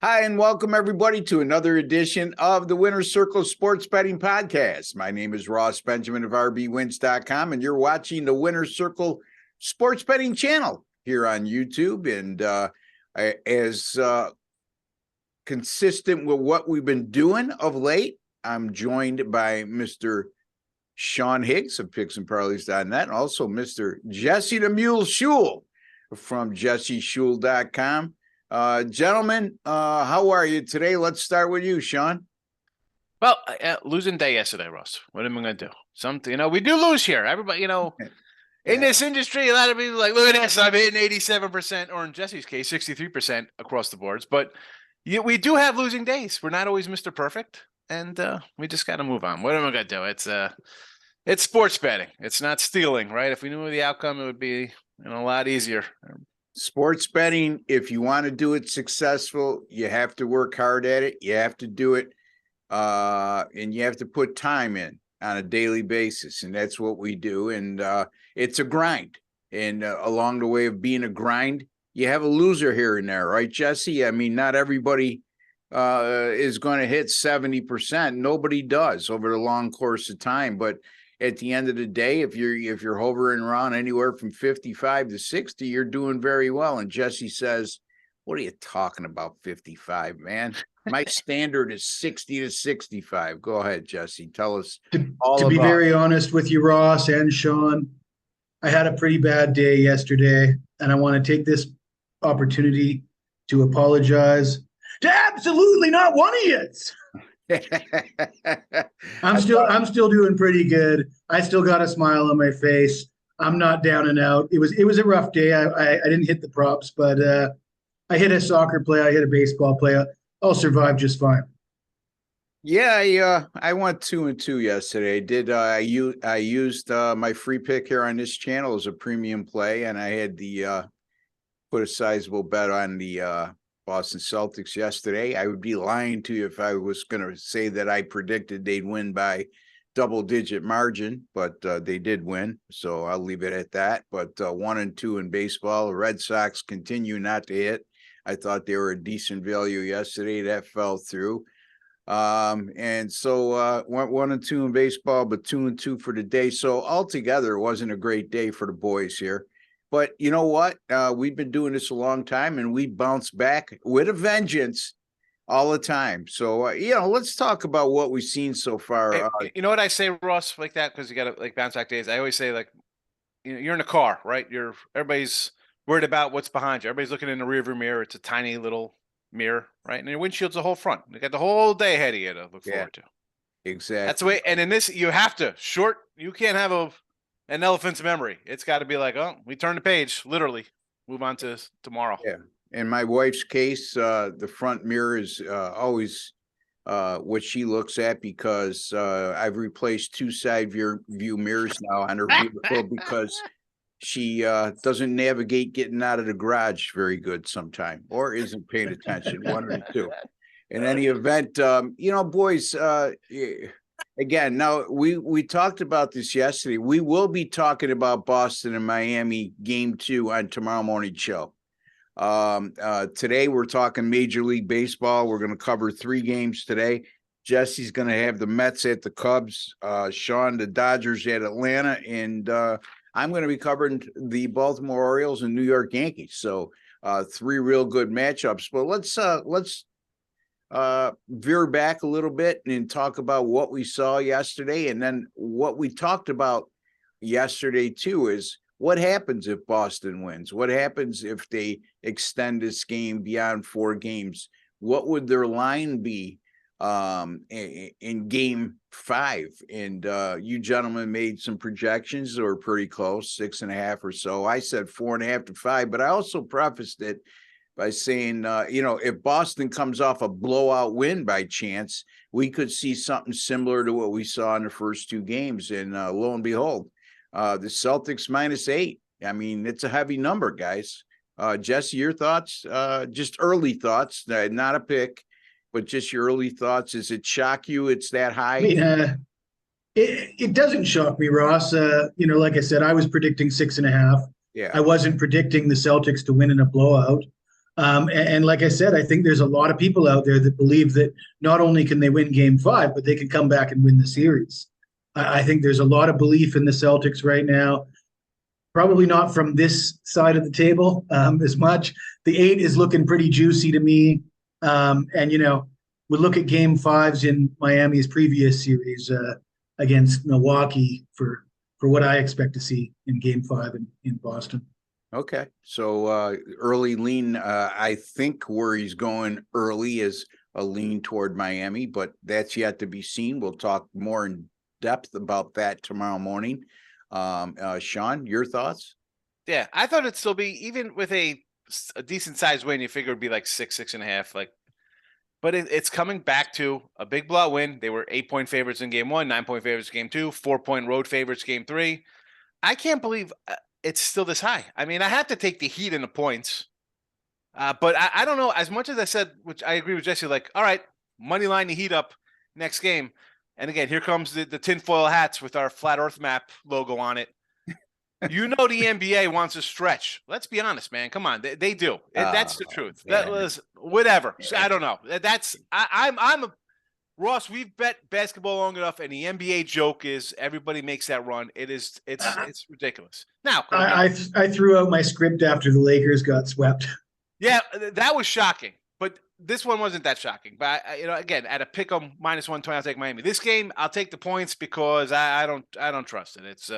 Hi, and welcome everybody to another edition of the Winner's Circle Sports Betting Podcast. My name is Ross Benjamin of rbwins.com, and you're watching the Winner's Circle Sports Betting channel here on YouTube. And as consistent with what we've been doing of late, I'm joined by Mr. Sean Higgs of picksandparlays.net, and also Mr. Jesse the Mule Shule from jesseshule.com. Gentlemen, how are you today? Let's start with you, Sean. Well, losing day yesterday, Russ. What am I going to do? Something, we do lose here. Everybody, in this industry, a lot of people are like, look at this, I'm hitting 87%, or in Jesse's case, 63% across the boards. But we do have losing days. We're not always Mr. Perfect, and we just got to move on. What am I going to do? It's sports betting. It's not stealing, right? If we knew the outcome, it would be a lot easier. Sports betting, if you want to do it successful, you have to work hard at it. You have to do it, and you have to put time in on a daily basis, and that's what we do. And it's a grind. And along the way of being a grind, you have a loser here and there, right, Jesse? I mean, not everybody is going to hit 70%. Nobody does over the long course of time, but at the end of the day, if you're hovering around anywhere from 55 to 60, you're doing very well. And Jesse says, "What are you talking about, 55, man? My standard is 60 to 65." Go ahead, Jesse. Tell us all to about be very honest with you, Ross and Sean, I had a pretty bad day yesterday, and I want to take this opportunity to apologize to absolutely not one of you. I'm still doing pretty good. I still got a smile on my face. I'm not down and out. It was a rough day. I didn't hit the props, but I hit a soccer play. I hit a baseball play. I'll survive just fine. Yeah, I went 2-2 yesterday. I used my free pick here on this channel as a premium play, and I had put a sizable bet on the Boston Celtics yesterday. I would be lying to you if I was going to say that I predicted they'd win by double-digit margin, but they did win, so I'll leave it at that. But 1-2 in baseball. The Red Sox continue not to hit. I thought they were a decent value yesterday. That fell through. And so went 1-2 in baseball, but 2-2 for the day. So altogether, it wasn't a great day for the boys here. But you know what? We've been doing this a long time, and we bounce back with a vengeance all the time. So, let's talk about what we've seen so far. You know what I say, Ross, like that, because you got to bounce back days. I always say, you're in a car, right? Everybody's worried about what's behind you. Everybody's looking in the rearview mirror. It's a tiny little mirror, right? And your windshield's the whole front. You got the whole day ahead of you to look forward to. Exactly. That's the way. And in this, you have to you can't have an elephant's memory. It's got to be like, oh, we turn the page, literally, move on to tomorrow. Yeah. In my wife's case, the front mirror is always what she looks at, because I've replaced 2 side view mirrors now on her vehicle because she doesn't navigate getting out of the garage very good sometime, or isn't paying attention, one or the two. In any event, boys, again, now we talked about this yesterday. We will be talking about Boston and Miami game 2 on tomorrow morning show. Today we're talking Major League Baseball. We're going to cover 3 games today. Jesse's going to have the Mets at the Cubs, Sean, the Dodgers at Atlanta, and I'm going to be covering the Baltimore Orioles and New York Yankees. So 3 real good matchups. But let's veer back a little bit and talk about what we saw yesterday. And then what we talked about yesterday too is what happens if Boston wins? What happens if they extend this game beyond 4 games? What would their line be in game 5? And you gentlemen made some projections that were pretty close, 6.5 or so. I said 4.5 to 5, but I also prefaced it by saying, if Boston comes off a blowout win by chance, we could see something similar to what we saw in the first 2 games. And lo and behold, the Celtics -8. I mean, it's a heavy number, guys. Jesse, your thoughts? Just early thoughts, not a pick, but just your early thoughts. Does it shock you it's that high? I mean, it doesn't shock me, Ross. Like I said, I was predicting 6.5. Yeah. I wasn't predicting the Celtics to win in a blowout. And like I said, I think there's a lot of people out there that believe that not only can they win Game 5, but they can come back and win the series. I think there's a lot of belief in the Celtics right now. Probably not from this side of the table as much. The 8 is looking pretty juicy to me. And, we look at Game 5s in Miami's previous series against Milwaukee for what I expect to see in Game 5 in Boston. Okay. So early lean, I think where he's going early is a lean toward Miami, but that's yet to be seen. We'll talk more in depth about that tomorrow morning. Sean, your thoughts? Yeah, I thought it'd still be, even with a decent sized win, you figure it'd be like 6.5. But it's coming back to a big blowout win. They were 8-point favorites in Game 1, 9-point favorites Game 2, 4-point road favorites Game 3. I can't believe it's still this high. I mean, I have to take the Heat in the points. But I don't know. As much as I said, which I agree with Jesse, like, all right, money line the Heat up next game. And again, here comes the tinfoil hats with our flat Earth map logo on it. The NBA wants to stretch. Let's be honest, man. Come on, they do. That's the truth. That was whatever. So, I don't know. I'm Ross. We've bet basketball long enough, and the NBA joke is everybody makes that run. It's ridiculous. Now I threw out my script after the Lakers got swept. Yeah, that was shocking. But this one wasn't that shocking. But again, at a pick 'em -120, I'll take Miami. This game, I'll take the points because I don't trust it. It's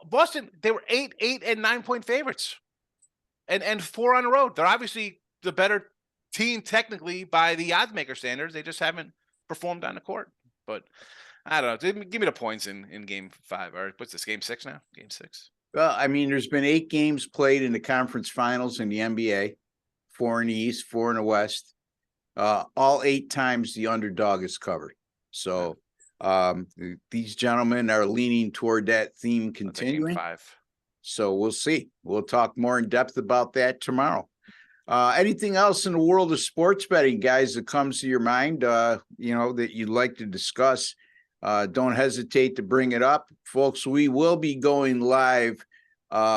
Boston. They were 8 and 9-point favorites, and 4 on the road. They're obviously the better team technically by the odds maker standards. They just haven't performed on the court. But I don't know. Give me the points in Game 5, or what's this? Game 6 now. Game 6. Well, I mean, there's been 8 games played in the conference finals in the NBA, 4 in the East, 4 in the West. All 8 times the underdog is covered. So these gentlemen are leaning toward that theme continuing. 5. So we'll see. We'll talk more in depth about that tomorrow. Anything else in the world of sports betting, guys, that comes to your mind, that you'd like to discuss? Don't hesitate to bring it up. Folks, we will be going live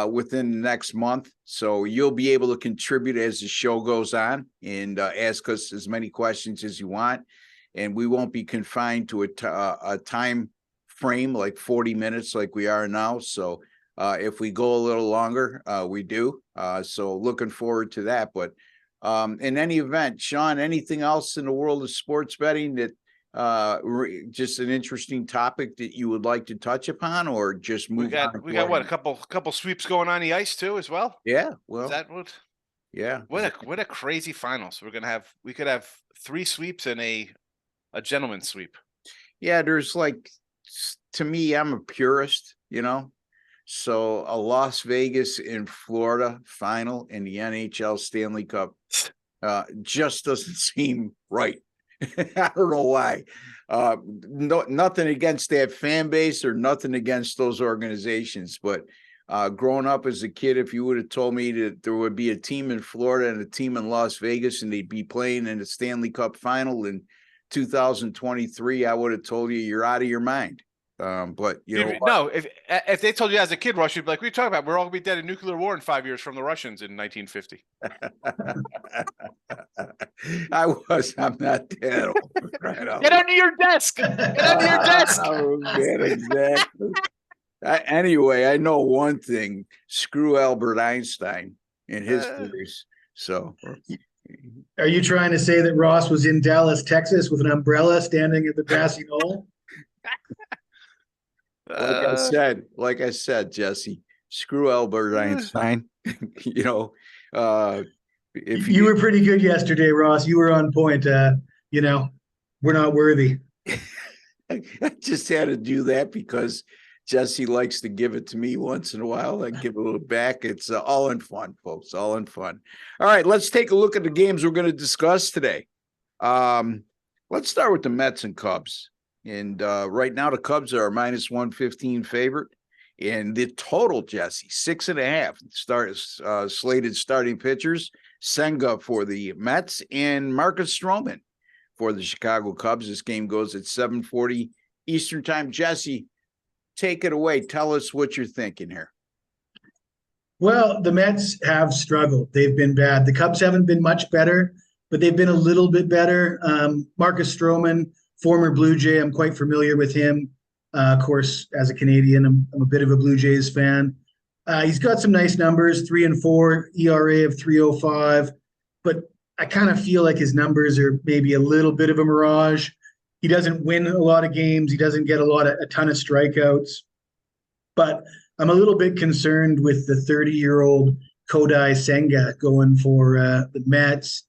within the next month. So you'll be able to contribute as the show goes on and ask us as many questions as you want. And we won't be confined to a time frame like 40 minutes like we are now. So if we go a little longer, we do. So looking forward to that. But in any event, Sean, anything else in the world of sports betting that just an interesting topic that you would like to touch upon, or just move on? We got what, a couple sweeps going on the ice too as well? Yeah. Well, is that what? Yeah. What a crazy finals. We could have 3 sweeps and a gentleman's sweep. Yeah, there's to me, I'm a purist, so a Las Vegas in Florida final in the NHL Stanley Cup just doesn't seem right. I don't know why. Nothing against that fan base or nothing against those organizations, but growing up as a kid, if you would have told me that there would be a team in Florida and a team in Las Vegas and they'd be playing in the Stanley Cup final in 2023, I would have told you you're out of your mind. But no, if they told you as a kid, Rush, you'd be like, "What are you talking about? We're all gonna be dead in nuclear war in 5 years from the Russians in 1950." I'm not dead. Get under your desk. Get under your desk. Oh, man, exactly. Anyway, I know one thing: screw Albert Einstein and his theories. So. Are you trying to say that Ross was in Dallas, Texas with an umbrella standing at the grassy knoll? Like I said, Jesse, screw Albert Einstein. If you were pretty good yesterday, Ross. You were on point. We're not worthy. I just had to do that because Jesse likes to give it to me once in a while. I give a little back. It's all in fun, folks. All in fun. All right, let's take a look at the games we're going to discuss today. Let's start with the Mets and Cubs. And right now, the Cubs are a -115 favorite. And the total, Jesse, 6.5. Slated starting pitchers: Senga for the Mets and Marcus Stroman for the Chicago Cubs. This game goes at 7:40 Eastern time. Jesse, take it away. Tell us what you're thinking here. Well, the Mets have struggled. They've been bad. The Cubs haven't been much better, but they've been a little bit better. Marcus Stroman, former Blue Jay, I'm quite familiar with him. Of course, as a Canadian, I'm a bit of a Blue Jays fan. He's got some nice numbers, 3-4, ERA of 3.05, but I kind of feel like his numbers are maybe a little bit of a mirage. He doesn't win a lot of games. He doesn't get a ton of strikeouts. But I'm a little bit concerned with the 30-year-old Kodai Senga going for the Mets.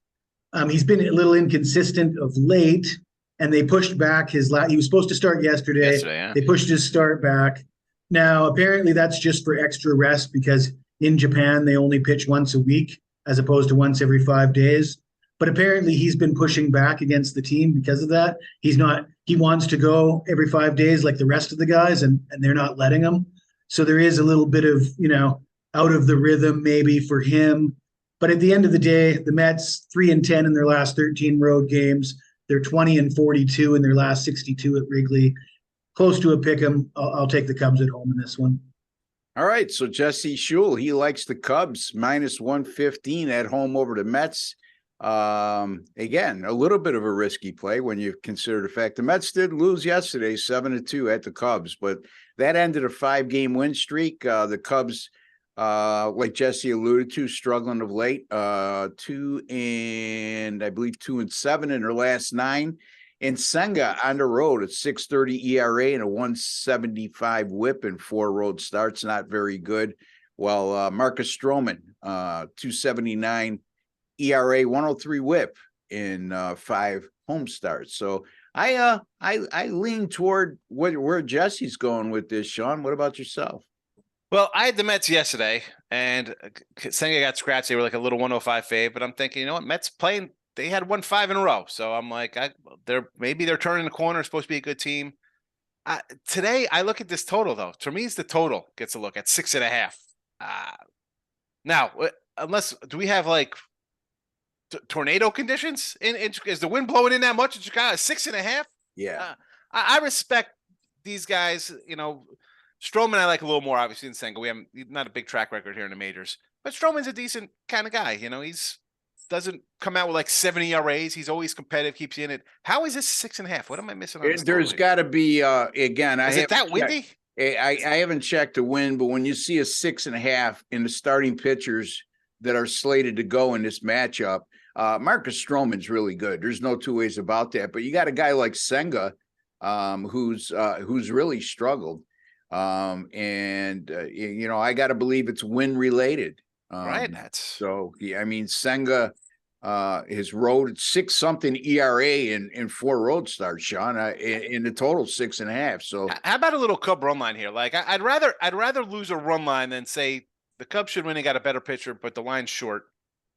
He's been a little inconsistent of late, and they pushed back his he was supposed to start yesterday. Yeah. They pushed his start back. Now, apparently that's just for extra rest because in Japan, they only pitch once a week as opposed to once every 5 days. But apparently he's been pushing back against the team because of that. He wants to go every 5 days like the rest of the guys, and they're not letting him. So there is a little bit of, out of the rhythm maybe for him. But at the end of the day, the Mets 3-10 in their last 13 road games. They're 20-42 in their last 62 at Wrigley. Close to a pick 'em. I'll take the Cubs at home in this one. All right. So Jesse Schul, he likes the Cubs -115 at home over the Mets. Again, a little bit of a risky play when you consider the fact the Mets did lose yesterday 7-2 at the Cubs, but that ended a 5-game win streak. The Cubs, like Jesse alluded to, struggling of late, 2-7 in their last 9. And Senga on the road at 6.30 ERA and a 1.75 WHIP in 4 road starts, not very good. Well, Marcus Stroman, 2.79 ERA, 103 WHIP in 5 home starts. So I lean toward where Jesse's going with this, Sean. What about yourself? Well, I had the Mets yesterday, and Senga got scratched. They were like a little 105 fave, but I'm thinking, you know what, Mets playing. They had won 5 in a row, so I'm like, they're turning the corner. Supposed to be a good team. Today, I look at this total though. To me, it's the total gets a look at 6.5. Now, do we have like tornado conditions? Is the wind blowing in that much in Chicago? 6.5. Yeah, I respect these guys. Stroman I like a little more obviously than Senga. We have not a big track record here in the majors, but Stroman's a decent kind of guy. He's doesn't come out with like 70 ERAs. He's always competitive, keeps you in it. How is this 6.5? What am I missing on this? There's got to be again. Is it that windy? I haven't checked the wind, but when you see a 6.5 in the starting pitchers that are slated to go in this matchup, Marcus Stroman's really good. There's no two ways about that. But you got a guy like Senga, who's really struggled, and I got to believe it's wind related. Right. So I mean, Senga his road 6-something ERA in 4 road starts, Sean. In the total 6.5. So how about a little Cub run line here? Like I'd rather lose a run line than say the Cubs should win and got a better pitcher, but the line's short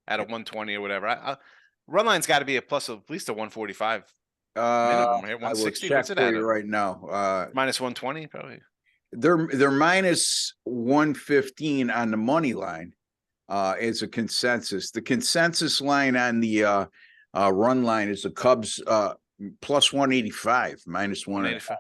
at a 120 or whatever. Run line's got to be a plus of at least a 145 minimum here. 160. What's it at right now? -120 probably. They're -115 on the money line. As a consensus. The consensus line on the run line is the Cubs +185, -185.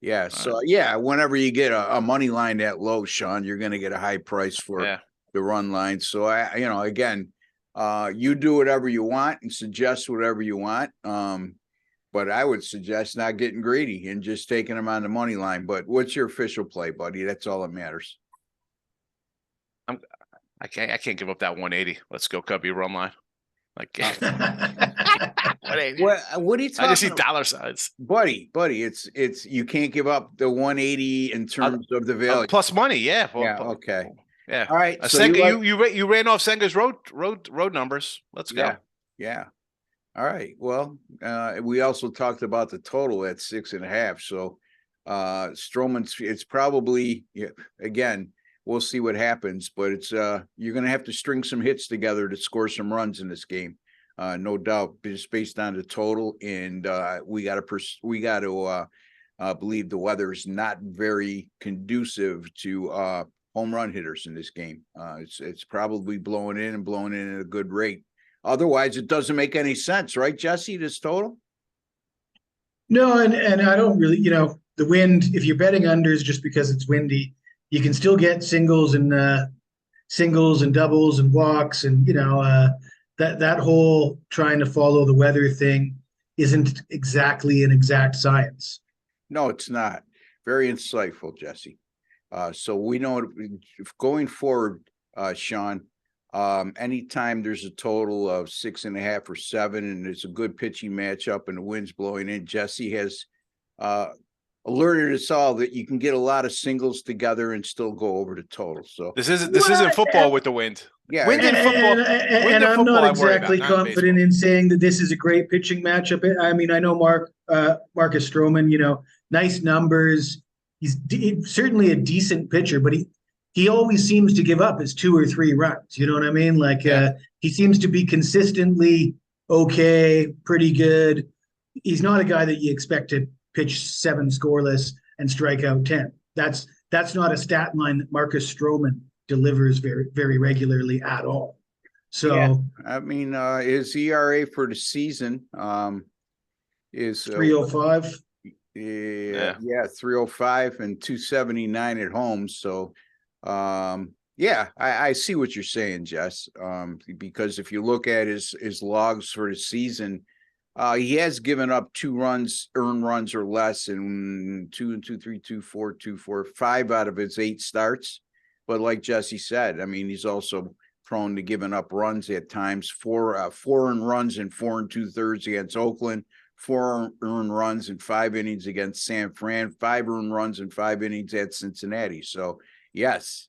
Yeah. So yeah, whenever you get a money line that low, Sean, you're going to get a high price for the run line. So again, you do whatever you want and suggest whatever you want. But I would suggest not getting greedy and just taking them on the money line. But what's your official play, buddy? That's all that matters. I can't give up that 180. Let's go Cubby run line. Like 180. What are you talking? I just see dollar signs, buddy. It's you can't give up the 180 in terms of the value plus money. Yeah. Well, yeah. Okay. Yeah. All right. So Senga, you ran off Senga's road numbers. Let's go. Yeah. All right. Well, we also talked about the total at 6.5. So Stroman's it's probably again. We'll see what happens, but it's you're going to have to string some hits together to score some runs in this game, no doubt. Just based on the total, and we got to believe the weather is not very conducive to home run hitters in this game. It's probably blowing in at a good rate. Otherwise, it doesn't make any sense, right, Jesse? This total? No, and I don't really, the wind. If you're betting unders just because it's windy, you can still get singles and singles and doubles and walks, and that whole trying to follow the weather thing isn't exactly an exact science. No, it's not. Very insightful, Jesse. So we know going forward, Sean, anytime there's a total of 6.5 or 7, and it's a good pitching matchup and the wind's blowing in, Jesse has alerted us all that you can get a lot of singles together and still go over the total. So this isn't football with the wind. yeah, Wind in football. And I'm not exactly confident in saying that this is a great pitching matchup. I mean, I know Marcus Stroman, nice numbers. He's certainly a decent pitcher, but he always seems to give up his 2 or 3 runs. You know what I mean? Like he seems to be consistently okay, pretty good. He's not a guy that you expect to pitch 7 scoreless and strike out 10. That's not a stat line that Marcus Stroman delivers very, very regularly at all. So yeah. I mean, his ERA for the season is 3.05. Yeah, 3.05 and 2.79 at home. So yeah, I see what you're saying, Jess. Because if you look at his logs for the season, he has given up 2 runs, earned runs or less in 2 and 2, 3, 2, 4, 2, 4, 5 out of his 8 starts. But like Jesse said, I mean, he's also prone to giving up runs at times. 4 earned runs in 4 2/3 against Oakland, 4 earned runs in 5 innings against San Fran, 5 earned runs in 5 innings at Cincinnati. So yes,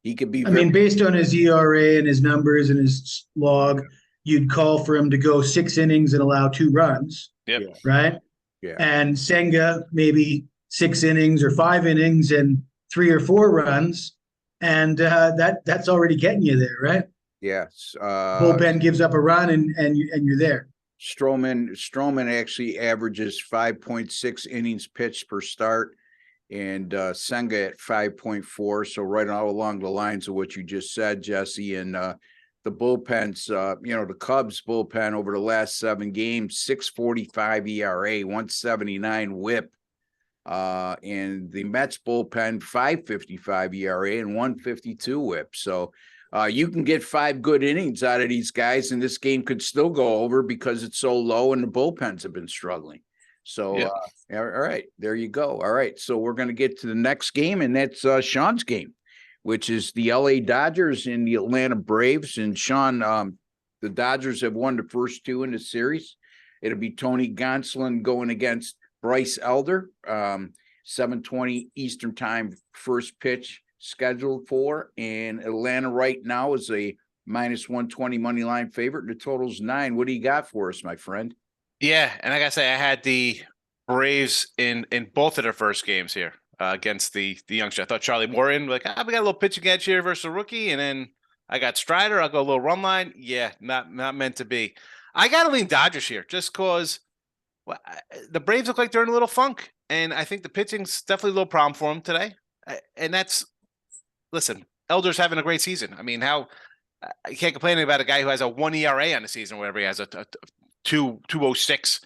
he could be. I mean, based on his ERA and his numbers and his log, you'd call for him to go 6 innings and allow 2 runs. Yep. Right. Yeah. And Senga maybe 6 innings or 5 innings and 3 or 4 runs, and that's already getting you there, right? Yes. Bullpen gives up a run and you're there. Stroman actually averages 5.6 innings pitched per start, and Senga at 5.4. So right all along the lines of what you just said, Jesse. And the bullpens, the Cubs bullpen over the last 7 games, 6.45 ERA, 1.79 WHIP. And the Mets bullpen 5.55 ERA and 1.52 WHIP. So you can get 5 good innings out of these guys, and this game could still go over because it's so low and the bullpens have been struggling. So all right, there you go. All right, so we're going to get to the next game, and that's Sean's game, which is the LA Dodgers and the Atlanta Braves. And Sean, the Dodgers have won the first 2 in the series. It'll be Tony Gonsolin going against Bryce Elder, 7:20 Eastern time, first pitch scheduled for. And Atlanta right now is a -120 money line favorite. The total's 9. What do you got for us, my friend? Yeah, and I gotta say, I had the Braves in both of their first games here against the youngster. I thought Charlie Morton, we got a little pitching edge here versus a rookie, and then I got Strider. I'll go a little run line. Yeah, not meant to be. I gotta lean Dodgers here just because the Braves look like they're in a little funk, and I think the pitching's definitely a little problem for them today. And listen, Elder's having a great season. I mean, you can't complain about a guy who has a 1 ERA on the season, whatever he has, a 2.06.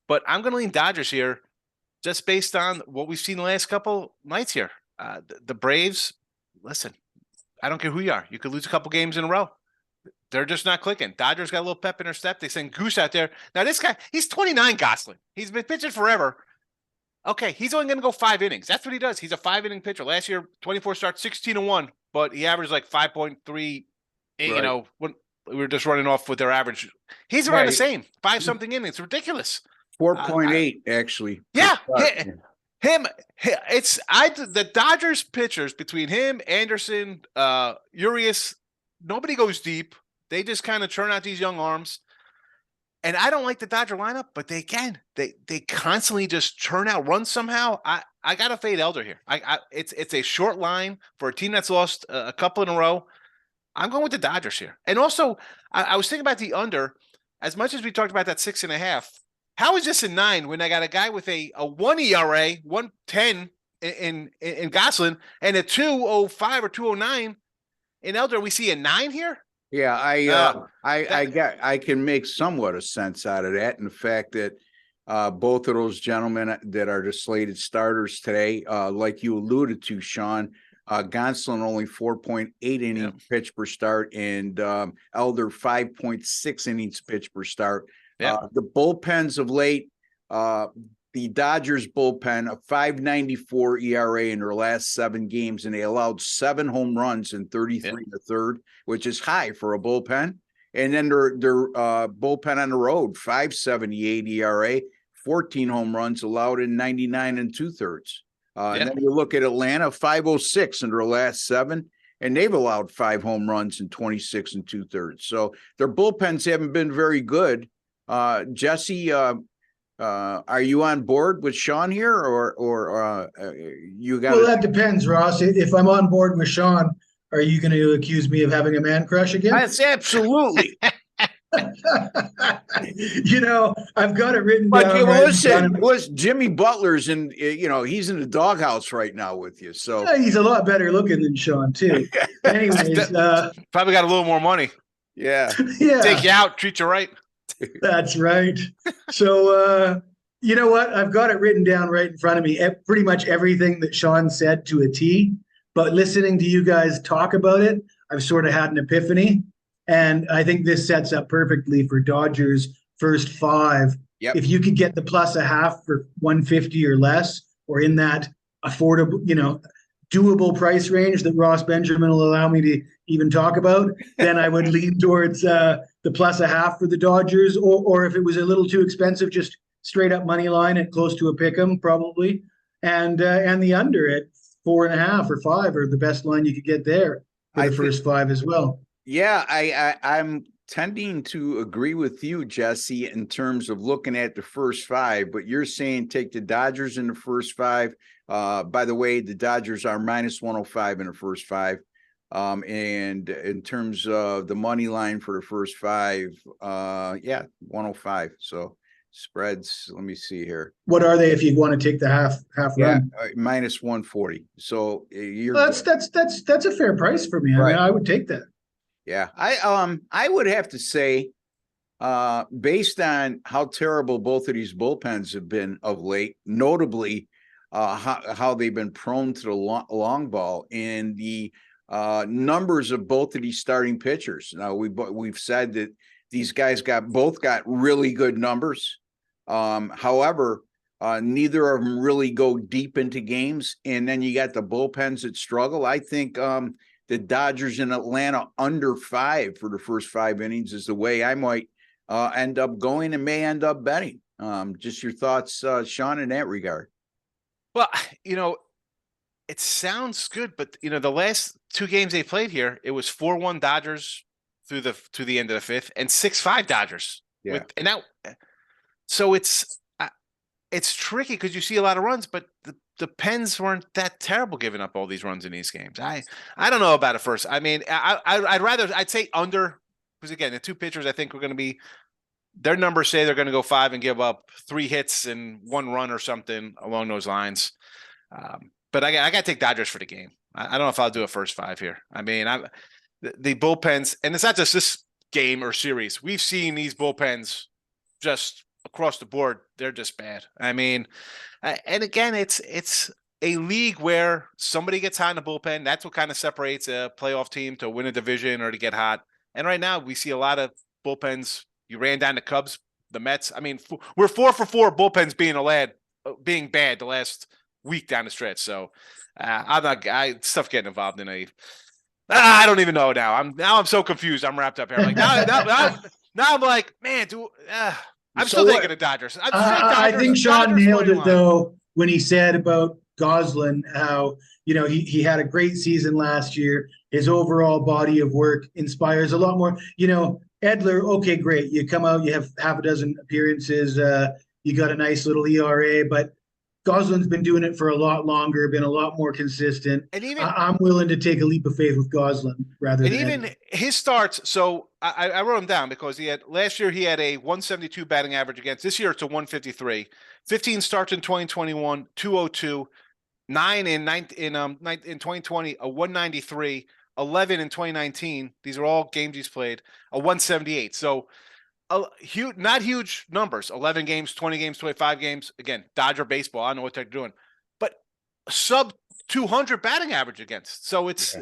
But I'm going to lean Dodgers here just based on what we've seen the last couple nights here. The Braves, listen, I don't care who you are. You could lose a couple games in a row. They're just not clicking. Dodgers got a little pep in their step. They send Goose out there. Now, this guy, he's 29, Gonsolin. He's been pitching forever. Okay, he's only going to go 5 innings. That's what he does. He's a 5-inning pitcher. Last year, 24 starts, 16-1, but he averaged like 5.3. Right. When we were just running off with their average. He's around the same, 5-something innings. It's ridiculous. 4.8 actually. Yeah, the Dodgers pitchers between him, Anderson, Urias, nobody goes deep. They just kind of churn out these young arms. And I don't like the Dodger lineup, but they can. They constantly just churn out runs somehow. I gotta fade Elder here. It's a short line for a team that's lost a couple in a row. I'm going with the Dodgers here. And also, I was thinking about the under. As much as we talked about that 6.5, how is this a 9 when I got a guy with a 1 ERA, 1.10 in Gonsolin, and a 2.05 or 2.09 in Elder? We see a 9 here. Yeah, I can make somewhat of sense out of that, and the fact that both of those gentlemen that are the slated starters today, like you alluded to, Sean, Gonsolin only 4.8 innings pitch per start, and Elder 5.6 innings pitch per start. The bullpens of late, the Dodgers bullpen, a 5.94 ERA in their last 7 games, and they allowed 7 home runs in 33 and a third, which is high for a bullpen. And then their bullpen on the road, 5.78 ERA, 14 home runs allowed in 99 and 2/3. And then you look at Atlanta, 5.06 in their last 7, and they've allowed 5 home runs in 26 and 2/3. So their bullpens haven't been very good. Jesse, are you on board with Sean here, or you got? Well, that depends, Ross. If I'm on board with Sean, are you going to accuse me of having a man crush again? That's absolutely. I've got it written But down. listen, Jimmy Butler's he's in the doghouse right now with you. So yeah, he's a lot better looking than Sean too. Anyways, probably got a little more money. Yeah. Take you out, treat you right. That's right. So, you know what? I've got it written down right in front of me. Pretty much everything that Sean said to a T. But listening to you guys talk about it, I've sort of had an epiphany. And I think this sets up perfectly for Dodgers' first 5. Yep. If you could get the +0.5 for 150 or less, or in that affordable, doable price range that Ross Benjamin will allow me to even talk about, then I would lean towards the +0.5 for the Dodgers, or if it was a little too expensive, just straight up money line at close to a pick 'em probably, and the under at 4.5 or 5 are the best line you could get there for the first 5 as well. Yeah, I'm tending to agree with you, Jesse, in terms of looking at the first 5, but you're saying take the Dodgers in the first 5. By the way, the Dodgers are -105 in the first 5. And in terms of the money line for the first 5, 105. So spreads, let me see here. What are they if you want to take the half run? -140. So you're that's a fair price for me. Right. I mean, I would take that. Yeah, I would have to say, based on how terrible both of these bullpens have been of late, notably how they've been prone to the long ball, and the numbers of both of these starting pitchers. Now we've said that these guys both got really good numbers. However, neither of them really go deep into games, and then you got the bullpens that struggle. I think the Dodgers in Atlanta under 5 for the first 5 innings is the way I might end up going and may end up betting. Just your thoughts, Sean, in that regard. Well, it sounds good, but the last 2 games they played here, it was 4-1 Dodgers to the end of the 5th, and 6-5 Dodgers. Yeah. So it's tricky because you see a lot of runs, but the Pens weren't that terrible giving up all these runs in these games. I don't know about it first. I mean, I'd say under, because again, the 2 pitchers I think are going to be, their numbers say they're going to go 5 and give up 3 hits and 1 run or something along those lines. But I got to take Dodgers for the game. I don't know if I'll do a first 5 here. I mean, the bullpens, and it's not just this game or series. We've seen these bullpens just across the board. They're just bad. I mean, and again, it's a league where somebody gets hot in the bullpen. That's what kind of separates a playoff team to win a division or to get hot. And right now we see a lot of bullpens. You ran down the Cubs, the Mets. I mean, we're 4 for 4 bullpens being bad the last week down the stretch. So stuff getting involved in I don't even know now. I'm so confused. I'm wrapped up here. I'm like, now I'm like, man, I'm still taking the Dodgers. I think Sean nailed it though when he said about Goslin, how he had a great season last year. His overall body of work inspires a lot more. Edler, okay, great. You come out, you have half a dozen appearances. You got a nice little ERA, but Goslin's been doing it for a lot longer, been a lot more consistent. And even I'm willing to take a leap of faith with Goslin rather than even Edler. His starts. So I wrote him down because last year he had a 172 batting average against. This year it's a 153. 15 starts in 2021, 202, 9 in 2020, a 193, 11 in 2019. These are all games he's played, a 178. So not huge numbers, 11 games, 20 games, 25 games. Again, Dodger baseball. I don't know what they're doing, but sub 200 batting average against. So it's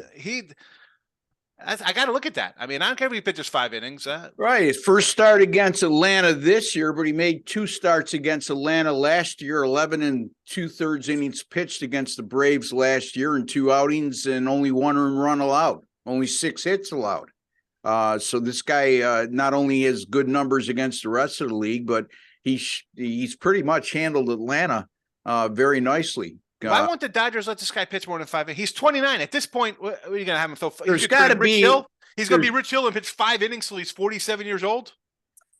I got to look at that. I mean, I don't care if he pitches 5 innings. Right. His first start against Atlanta this year, but he made 2 starts against Atlanta last year, 11 and 2/3 innings pitched against the Braves last year in 2 outings and only 1 earned run allowed, only 6 hits allowed. So this guy not only has good numbers against the rest of the league, but he's pretty much handled Atlanta very nicely. Why won't the Dodgers let this guy pitch more than 5 innings? He's 29 at this point. What are you going to have him throw? There's got to be. He's going to be Rich Hill and pitch 5 innings till he's 47 years old.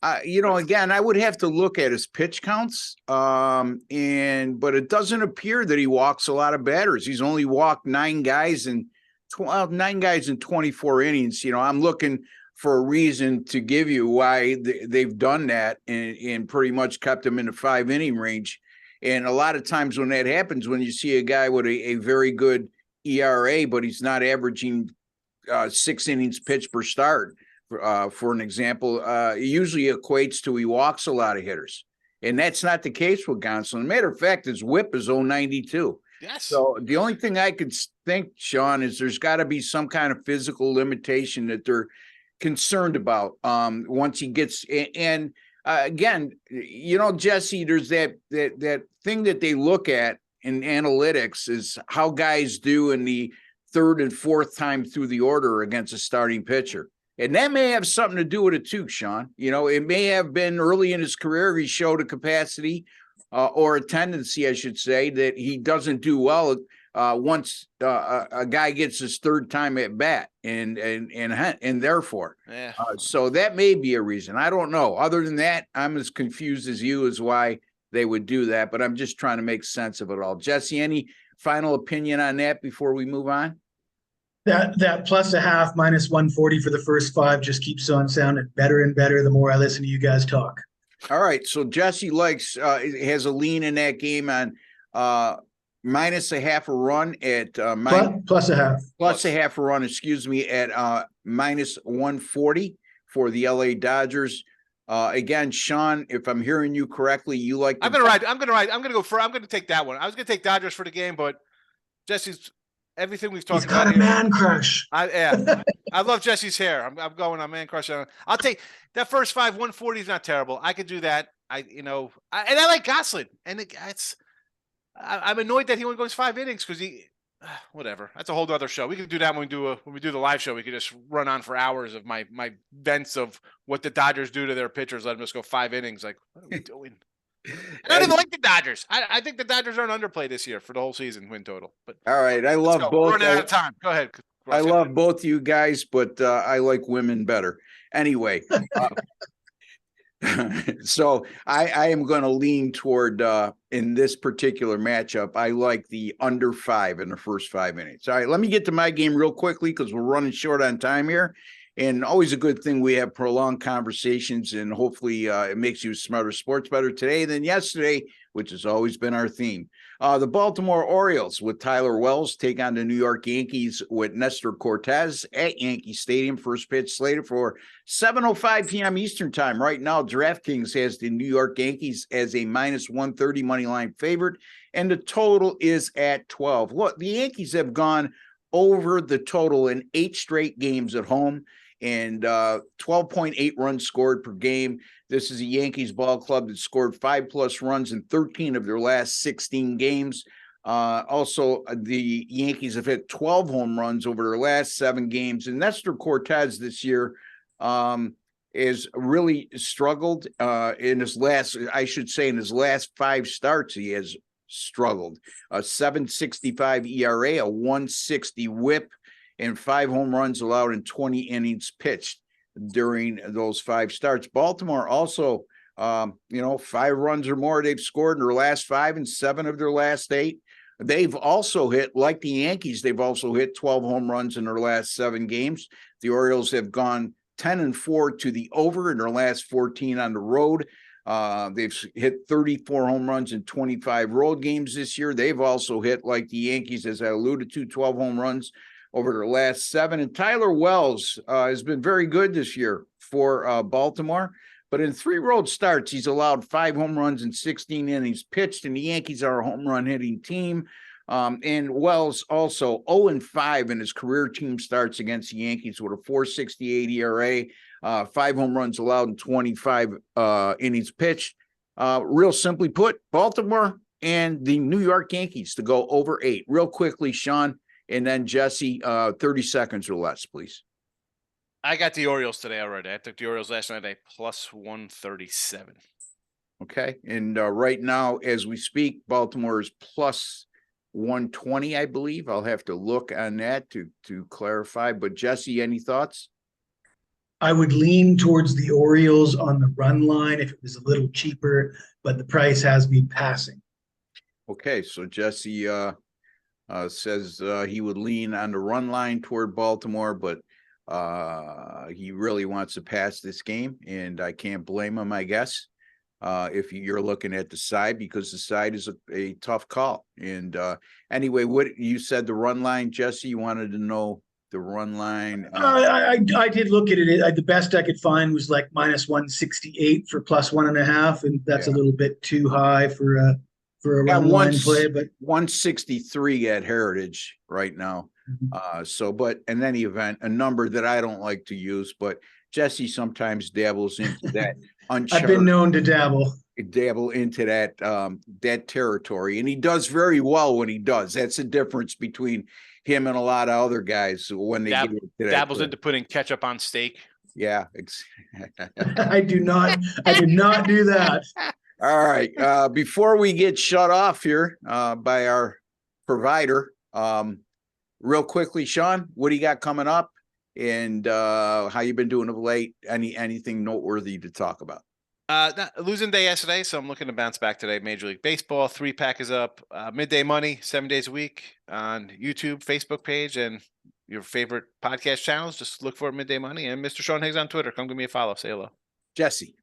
Again, I would have to look at his pitch counts, but it doesn't appear that he walks a lot of batters. He's only walked 9 guys in 24 innings. I'm looking for a reason to give you why they've done that and pretty much kept him in the 5-inning range. And a lot of times when that happens, when you see a guy with a very good ERA, but he's not averaging 6 innings pitched per start, for an example, it usually equates to he walks a lot of hitters. And that's not the case with Gonsolin. Matter of fact, his whip is 0.92. Yes. So the only thing I could think, Sean, is there's got to be some kind of physical limitation that they're concerned about once he gets and again, Jesse, there's that thing that they look at in analytics is how guys do in the 3rd and 4th time through the order against a starting pitcher. And that may have something to do with it too, Sean. It may have been early in his career, he showed a capacity or a tendency, I should say, that he doesn't do well once a guy gets his 3rd time at bat, and therefore, so that may be a reason. I don't know. Other than that, I'm as confused as you as why they would do that, but I'm just trying to make sense of it all. Jesse, any final opinion on that before we move on? That +0.5 -140 for the first 5 just keeps on sounding better and better the more I listen to you guys talk. All right, so Jesse has a lean in that game on -0.5 run at +0.5 run, excuse me, at -140 for the LA Dodgers. Again, Sean, if I'm hearing you correctly, you like. I'm gonna take that one. I was gonna take Dodgers for the game, but Jesse's everything we've talked about. He's got a man crush. I love Jesse's hair. I'm going on man crush. I'll take that first 5. 140 is not terrible. I could do that. I like Gonsolin, and I'm annoyed that he only goes 5 innings because whatever. That's a whole other show. We could do that when we do the live show. We could just run on for hours of my vents of what the Dodgers do to their pitchers. Let them just go 5 innings. Like, what are we doing? I don't even like the Dodgers. I think the Dodgers are an underplay this year for the whole season win total. But all right, I love both. We're running out of time. Go ahead. I love both you guys, but I like women better. Anyway, so I am going to lean toward in this particular matchup. I like the under 5 in the first 5 minutes. All right, let me get to my game real quickly because we're running short on time here. And always a good thing we have prolonged conversations, and hopefully it makes you a smarter sports better today than yesterday, which has always been our theme. The Baltimore Orioles with Tyler Wells take on the New York Yankees with Nestor Cortez at Yankee Stadium. First pitch slated for 7:05 p.m. Eastern time. Right now, DraftKings has the New York Yankees as a -130 money line favorite, and the total is at 12. Look, the Yankees have gone over the total in 8 straight games at home, and 12.8 runs scored per game. This is a Yankees ball club that scored 5+ runs in 13 of their last 16 games. Also, the Yankees have hit 12 home runs over their last 7 games. And Nestor Cortez this year has really struggled in his last 5 starts. He has struggled. A 7.65 ERA, a 1.60 WHIP, and 5 home runs allowed in 20 innings pitched during those 5 starts. Baltimore also, 5 runs or more they've scored in their last 5 and 7 of their last 8. They've also hit, like the Yankees, they've also hit 12 home runs in their last 7 games. The Orioles have gone 10-4 to the over in their last 14 on the road. They've hit 34 home runs in 25 road games this year. They've also hit, like the Yankees, as I alluded to, 12 home runs over their last 7. And Tyler Wells has been very good this year for Baltimore. But in 3 road starts, he's allowed 5 home runs in 16 innings pitched, and the Yankees are a home run hitting team. And Wells also 0-5 in his career team starts against the Yankees with a 4.68 ERA, 5 home runs allowed in 25 innings pitched. Real simply put, Baltimore and the New York Yankees to go over 8. Real quickly, Sean, and then Jesse, 30 seconds or less, please. I got the Orioles today already. I took the Orioles last night at plus 137. Okay. And right now, as we speak, Baltimore is plus 120, I believe. I'll have to look on that to clarify. But Jesse, any thoughts? I would lean towards the Orioles on the run line if it was a little cheaper, but the price has me passing. Okay. So Jesse says he would lean on the run line toward Baltimore, but he really wants to pass this game, and I can't blame him, I guess. If you're looking at the side, because the side is a tough call. And anyway, what you said, the run line, Jesse, you wanted to know the run line. I did look at it. The best I could find was like minus 168 for plus 1.5, and that's a little bit too high for a run line play. But 163 at Heritage right now. But in any event, a number that I don't like to use, but Jesse sometimes dabbles into that. I've been known to dabble into that territory, and he does very well when he does. That's the difference between him and a lot of other guys when they get into that dabbles into putting ketchup on steak. Yeah, I did not do that. All right. Before we get shut off here by our provider, real quickly, Sean, what do you got coming up? And how you been doing of late? Anything noteworthy to talk about? Losing day yesterday, so I'm looking to bounce back today. Major League Baseball 3-pack is up. Midday Money 7 days a week on YouTube, Facebook page, and your favorite podcast channels. Just look for Midday Money and Mr. Sean Higgs on Twitter. Come give me a follow. Say hello, Jesse.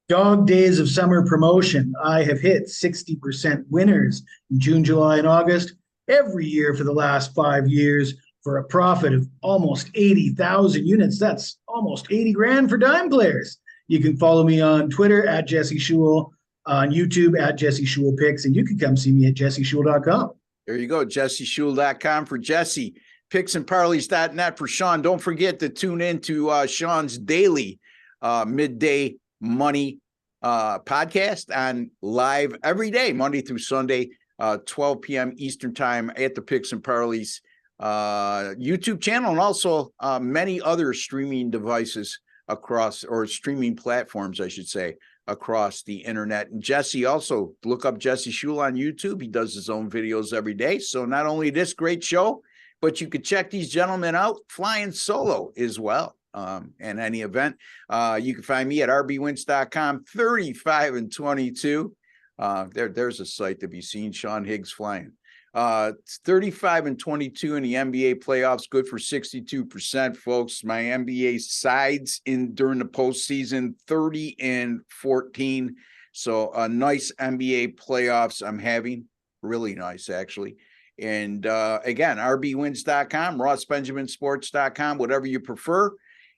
Dog Days of Summer promotion. I have hit 60% winners in June, July, and August every year for the last 5 years, for a profit of almost 80,000 units. That's almost 80 grand for dime players. You can follow me on Twitter at Jesse Shule, on YouTube at Jesse Shule Picks, and you can come see me at jesseshule.com. There you go, jesseshule.com for Jesse. Picksandparleys.net for Sean. Don't forget to tune in to Sean's daily midday money podcast on live every day, Monday through Sunday, 12 p.m. Eastern time at the Picks and Parleys YouTube channel, and also many other streaming devices across, or streaming platforms, I should say, across the internet. And Jesse, also look up Jesse Shule on YouTube. He does his own videos every day. So not only this great show, but you could check these gentlemen out flying solo as well. In any event, you can find me at rbwins.com, 35-22. There's a sight to be seen. Sean Higgs flying. 35-22 in the NBA playoffs, good for 62%, folks. My NBA sides during the postseason, 30-14. So a nice NBA playoffs I'm having, really nice actually. And again, rbwins.com, rossbenjaminsports.com, whatever you prefer.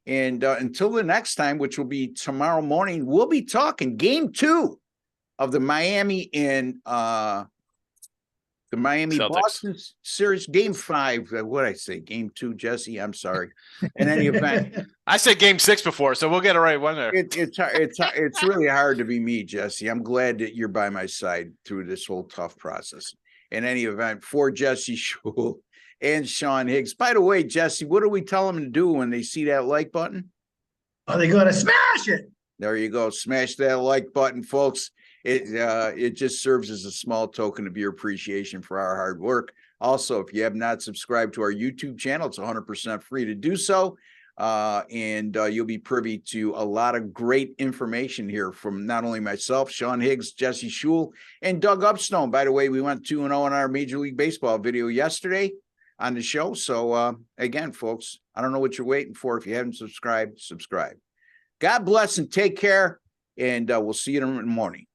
And until the next time, which will be tomorrow morning, we'll be talking game 2 of the Miami and Boston series, game 5. What did I say? Game 2, Jesse. I'm sorry. In any event, I said game 6 before, so we'll get it right one there. It's really hard to be me, Jesse. I'm glad that you're by my side through this whole tough process. In any event, for Jesse Shule and Sean Higgs. By the way, Jesse, what do we tell them to do when they see that like button? Oh, they gotta smash it. There you go. Smash that like button, folks. It just serves as a small token of your appreciation for our hard work. Also, if you have not subscribed to our YouTube channel, it's 100% free to do so. And you'll be privy to a lot of great information here from not only myself, Sean Higgs, Jesse Shule, and Doug Upstone. By the way, we went 2-0 on our Major League Baseball video yesterday on the show. So again, folks, I don't know what you're waiting for. If you haven't subscribed, subscribe. God bless and take care. And we'll see you in the morning.